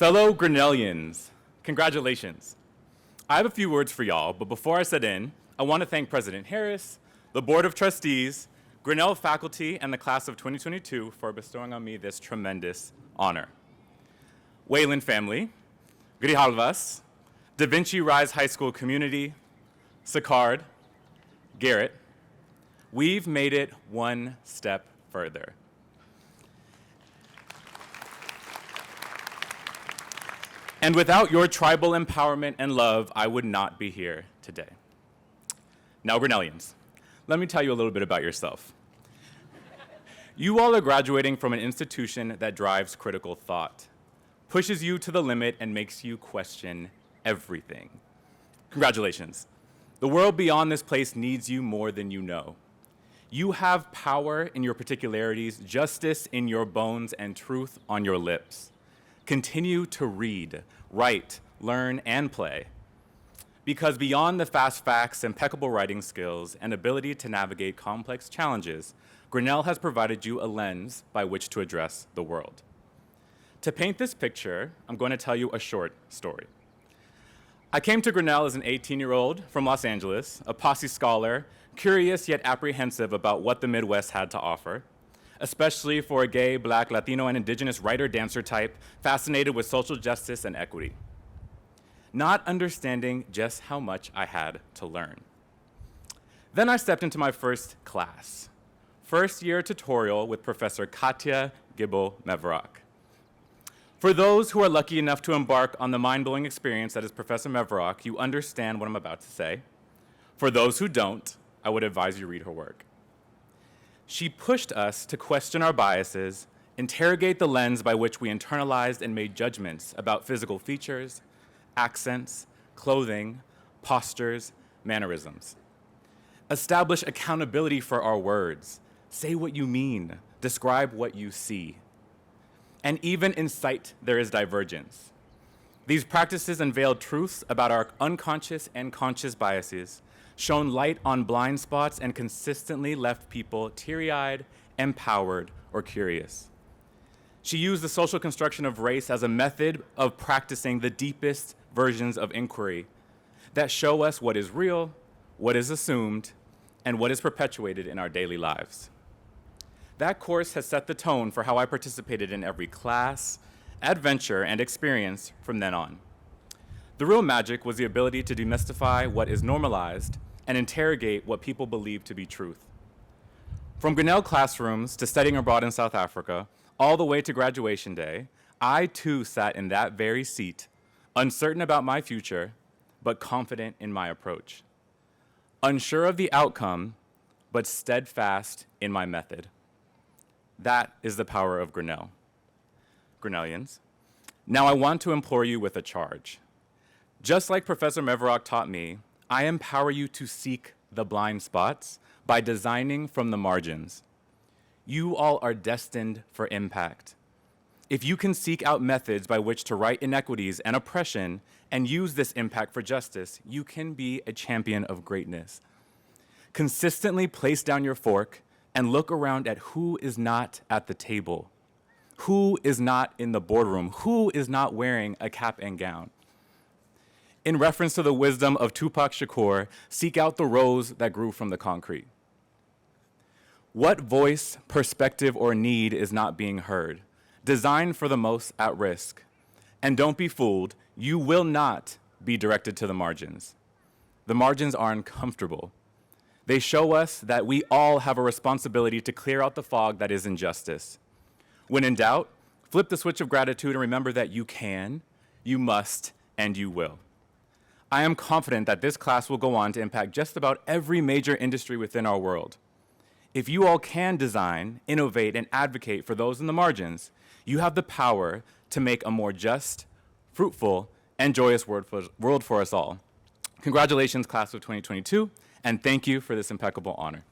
Fellow Grinnellians, congratulations. I have a few words for y'all, but before I set in, I want to thank President Harris, the Board of Trustees, Grinnell faculty, and the class of 2022 for bestowing on me this tremendous honor. Whalen family, Grijalvas, Da Vinci Rise High School community, Sicard, Garrett, we've made it one step further. And without your tribal empowerment and love, I would not be here today. Now, Grinnellians, let me tell you a little bit about yourself. You all are graduating from an institution that drives critical thought, pushes you to the limit, and makes you question everything. Congratulations. The world beyond this place needs you more than you know. You have power in your particularities, justice in your bones, and truth on your lips. Continue to read, write, learn, and play. Because beyond the fast facts, impeccable writing skills, and ability to navigate complex challenges, Grinnell has provided you a lens by which to address the world. To paint this picture, I'm going to tell you a short story. I came to Grinnell as an 18-year-old from Los Angeles, a posse scholar, curious yet apprehensive about what the Midwest had to offer, especially for a gay, Black, Latino, and indigenous writer-dancer type fascinated with social justice and equity, not understanding just how much I had to learn. Then I stepped into my first class, first-year tutorial with Professor Katya Gibbo-Meverock. For those who are lucky enough to embark on the mind-blowing experience that is Professor Meverock, you understand what I'm about to say. For those who don't, I would advise you read her work. She pushed us to question our biases, interrogate the lens by which we internalized and made judgments about physical features, accents, clothing, postures, mannerisms. Establish accountability for our words. Say what you mean. Describe what you see. And even in sight, there is divergence. These practices unveiled truths about our unconscious and conscious biases, shone light on blind spots, and consistently left people teary-eyed, empowered, or curious. She used the social construction of race as a method of practicing the deepest versions of inquiry that show us what is real, what is assumed, and what is perpetuated in our daily lives. That course has set the tone for how I participated in every class, adventure, and experience from then on. The real magic was the ability to demystify what is normalized and interrogate what people believe to be truth. From Grinnell classrooms to studying abroad in South Africa, all the way to graduation day, I too sat in that very seat, uncertain about my future, but confident in my approach. Unsure of the outcome, but steadfast in my method. That is the power of Grinnell. Grinnellians, now I want to implore you with a charge. Just like Professor Meverock taught me, I empower you to seek the blind spots by designing from the margins. You all are destined for impact. If you can seek out methods by which to right inequities and oppression and use this impact for justice, you can be a champion of greatness. Consistently place down your fork and look around at who is not at the table, who is not in the boardroom, who is not wearing a cap and gown. In reference to the wisdom of Tupac Shakur, seek out the rose that grew from the concrete. What voice, perspective, or need is not being heard? Design for the most at risk. And don't be fooled, you will not be directed to the margins. The margins are uncomfortable. They show us that we all have a responsibility to clear out the fog that is injustice. When in doubt, flip the switch of gratitude and remember that you can, you must, and you will. I am confident that this class will go on to impact just about every major industry within our world. If you all can design, innovate, and advocate for those in the margins, you have the power to make a more just, fruitful, and joyous world for us all. Congratulations, class of 2022, and thank you for this impeccable honor.